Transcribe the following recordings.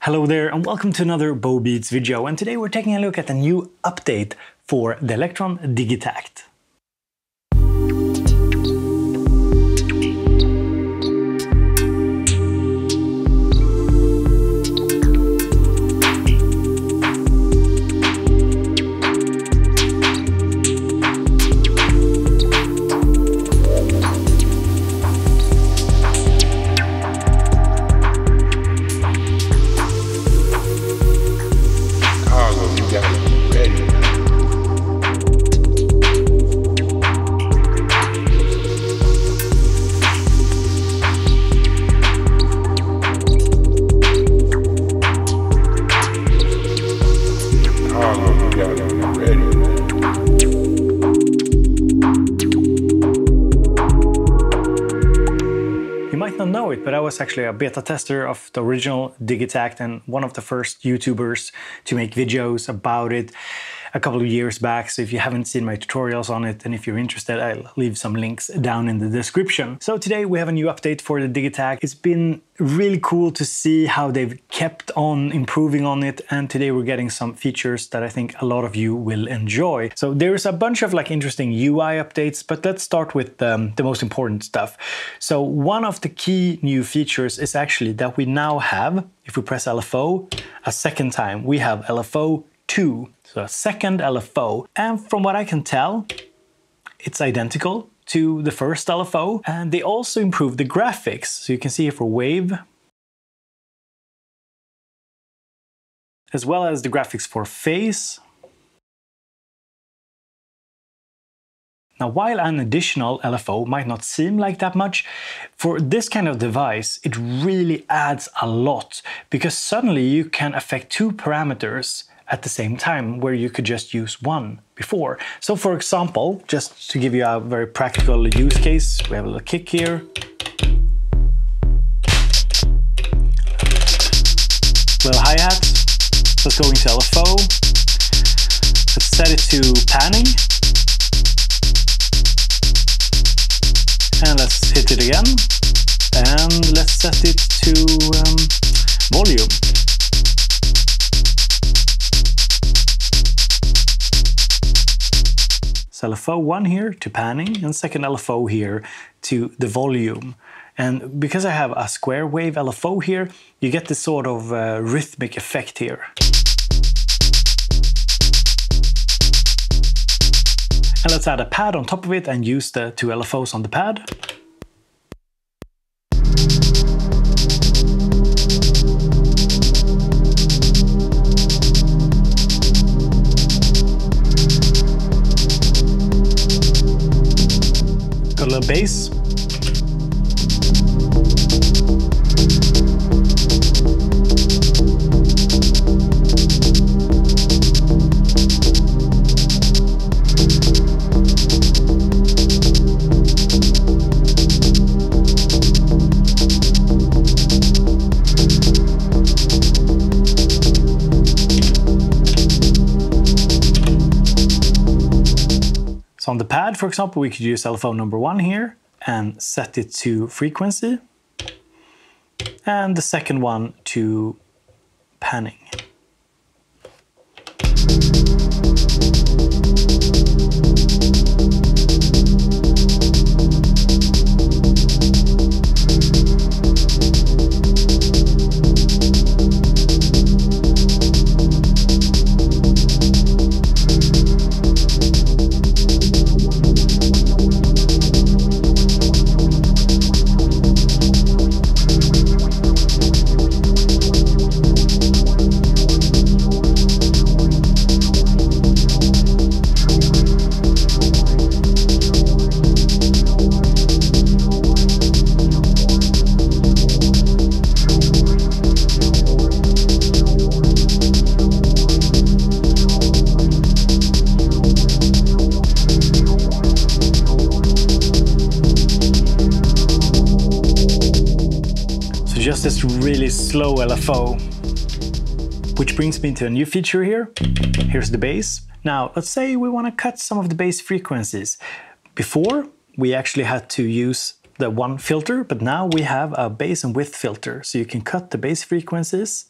Hello there and welcome to another Bobeats video, and today we're taking a look at a new update for the Electron Digitakt. You might not know it, but I was actually a beta tester of the original Digitakt and one of the first YouTubers to make videos about it a couple of years back. So if you haven't seen my tutorials on it, and if you're interested, I'll leave some links down in the description. So today we have a new update for the Digitakt. It's been really cool to see how they've kept on improving on it, and today we're getting some features that I think a lot of you will enjoy. So there's a bunch of interesting UI updates, but let's start with the most important stuff. So one of the key new features is actually that we now have, if we press LFO a second time, we have LFO 2, so a second LFO, and from what I can tell, it's identical to the first LFO, and they also improved the graphics. So you can see here for wave, as well as the graphics for phase. Now, while an additional LFO might not seem like that much, for this kind of device, it really adds a lot, because suddenly you can affect two parameters at the same time, where you could just use one before. So for example, just to give you a very practical use case, we have a little kick here. Little hi-hat. Let's go into LFO. Let's set it to panning. And let's hit it again. And let's set it to volume. LFO 1 here to panning, and second LFO here to the volume. And because I have a square wave LFO here, you get this sort of rhythmic effect here. And let's add a pad on top of it and use the two LFOs on the pad. A little bass. So on the pad, for example, we could use LFO number 1 here and set it to frequency, and the second one to panning. Just this really slow LFO. Which brings me to a new feature here. Here's the bass. Now, let's say we want to cut some of the bass frequencies. Before, we actually had to use the one filter, but now we have a bass and width filter. So you can cut the bass frequencies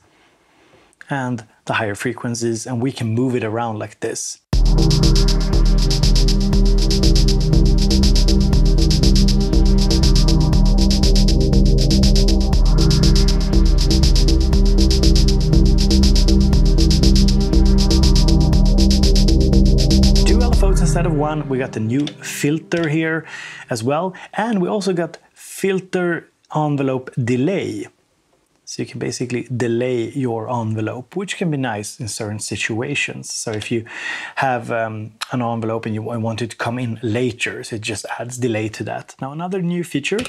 and the higher frequencies, and we can move it around like this. Instead of one, we got the new filter here as well, and we also got filter envelope delay. So you can basically delay your envelope, which can be nice in certain situations. So if you have an envelope and you want it to come in later, so it just adds delay to that. Now another new feature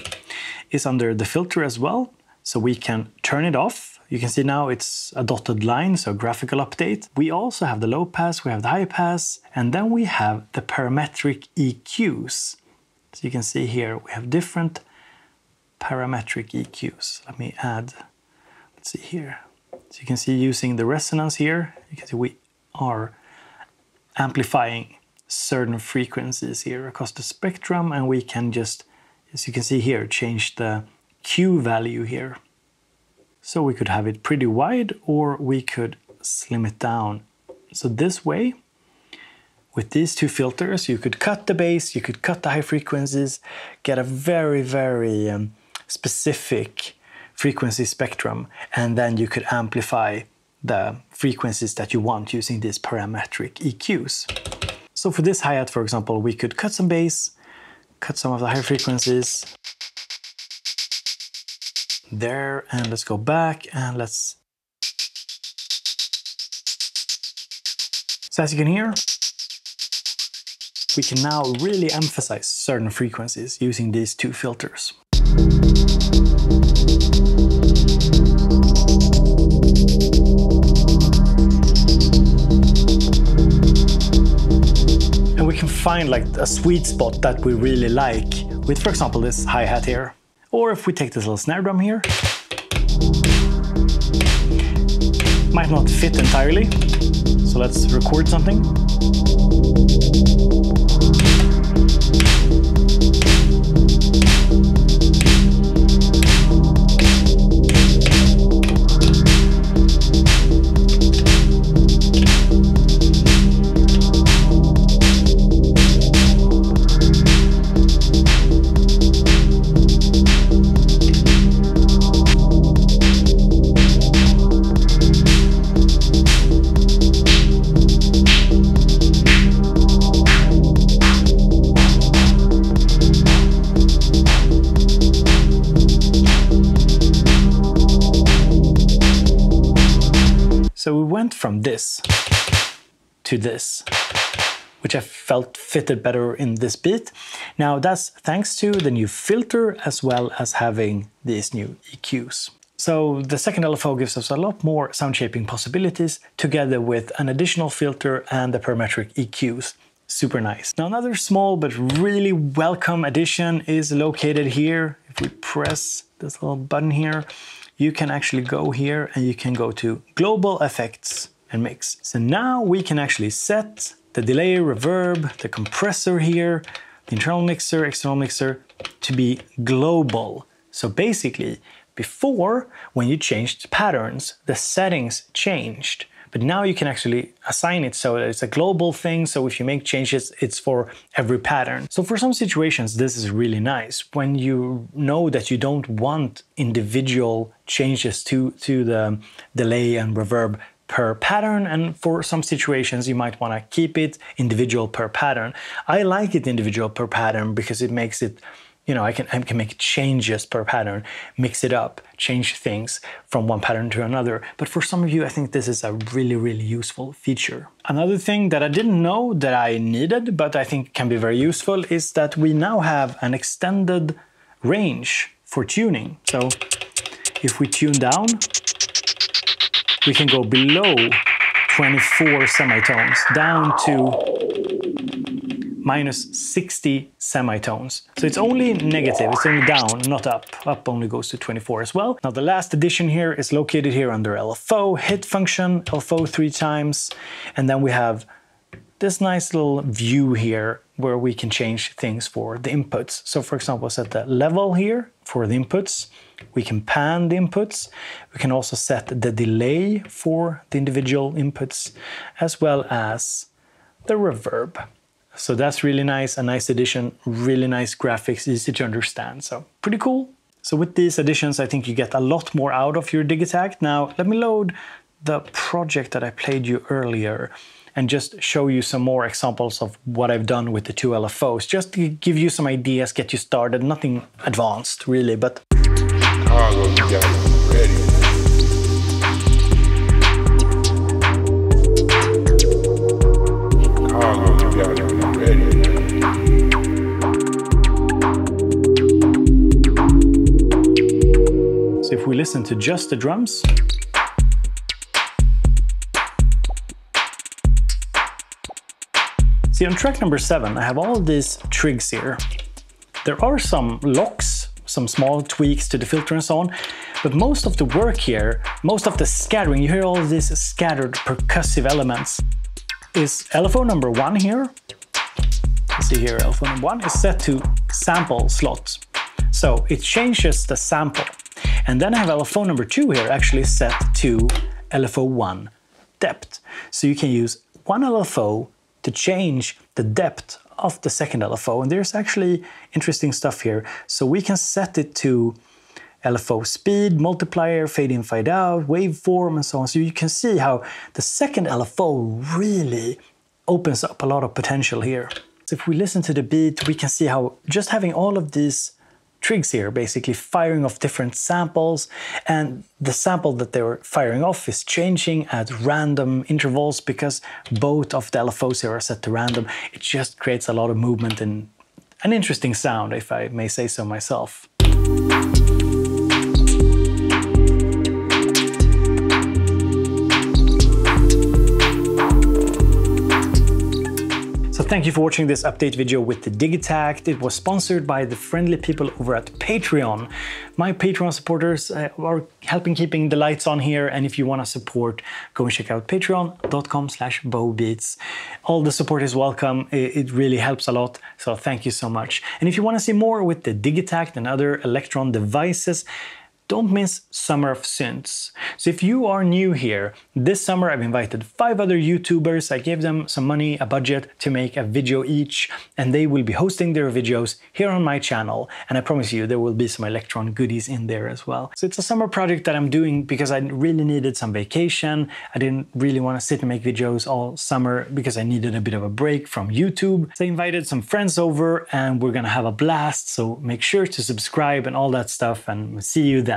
is under the filter as well. So we can turn it off. You can see now it's a dotted line, so graphical update. We also have the low pass, we have the high pass, and then we have the parametric EQs. So you can see here we have different parametric EQs. Let me add, let's see here. So you can see using the resonance here, you can see we are amplifying certain frequencies here across the spectrum, and we can just, as you can see here, change the Q value here. So we could have it pretty wide, or we could slim it down. So this way, with these two filters, you could cut the bass, you could cut the high frequencies, get a very, very specific frequency spectrum, and then you could amplify the frequencies that you want using these parametric EQs. So for this hi-hat, for example, we could cut some bass, cut some of the high frequencies, there, and let's go back and let's... So as you can hear, we can now really emphasize certain frequencies using these two filters. And we can find like a sweet spot that we really like with, for example, this hi-hat here. Or if we take this little snare drum here, might not fit entirely, so let's record something. So we went from this to this, which I felt fitted better in this beat. Now that's thanks to the new filter as well as having these new EQs. So the second LFO gives us a lot more sound shaping possibilities together with an additional filter and the parametric EQs. Super nice. Now another small but really welcome addition is located here. If we press this little button here, you can actually go here and you can go to Global Effects and Mix. So now we can actually set the delay, reverb, the compressor here, the internal mixer, external mixer to be global. So basically, before, when you changed patterns, the settings changed. But now you can actually assign it so that it's a global thing. So if you make changes, it's for every pattern. So for some situations, this is really nice. When you know that you don't want individual changes to the delay and reverb per pattern, and for some situations you might want to keep it individual per pattern. I like it individual per pattern because it makes it, you know, I can make changes per pattern, mix it up, change things from one pattern to another. But for some of you, I think this is a really, really useful feature. Another thing that I didn't know that I needed, but I think can be very useful, is that we now have an extended range for tuning. So if we tune down, we can go below 24 semitones down to minus 60 semitones. So it's only negative, it's only down, not up. Up only goes to 24 as well. Now the last addition here is located here under LFO, hit function, LFO 3 times. And then we have this nice little view here where we can change things for the inputs. So for example, set the level here for the inputs. We can pan the inputs. We can also set the delay for the individual inputs, as well as the reverb. So that's really nice, a nice addition, really nice graphics, easy to understand. So pretty cool. So with these additions, I think you get a lot more out of your Digitakt. Now let me load the project that I played you earlier and just show you some more examples of what I've done with the two LFOs, just to give you some ideas, get you started. Nothing advanced really, but so if we listen to just the drums, see, on track number 7, I have all these trigs here. There are some locks, some small tweaks to the filter and so on, but most of the work here, most of the scattering, you hear all of these scattered percussive elements, is LFO number 1 here. Let's see here, LFO number 1 is set to sample slot. So it changes the sample. And then I have LFO number 2 here actually set to LFO1 depth. So you can use one LFO to change the depth of the second LFO. And there's actually interesting stuff here. So we can set it to LFO speed, multiplier, fade in, fade out, waveform, and so on. So you can see how the second LFO really opens up a lot of potential here. So if we listen to the beat, we can see how just having all of these trigs here, basically firing off different samples, and the sample that they were firing off is changing at random intervals because both of the LFOs here are set to random. It just creates a lot of movement and an interesting sound, if I may say so myself. Thank you for watching this update video with the Digitakt. It was sponsored by the friendly people over at Patreon. My Patreon supporters are helping keeping the lights on here, and if you want to support, go and check out patreon.com/Bobeats. All the support is welcome. It really helps a lot, so thank you so much. And if you want to see more with the Digitakt and other Electron devices, don't miss Summer of Synths. So if you are new here, this summer I've invited 5 other YouTubers. I gave them some money, a budget to make a video each, and they will be hosting their videos here on my channel. And I promise you there will be some Electron goodies in there as well. So it's a summer project that I'm doing because I really needed some vacation. I didn't really want to sit and make videos all summer because I needed a bit of a break from YouTube. So I invited some friends over and we're gonna have a blast. So make sure to subscribe and all that stuff, and see you then.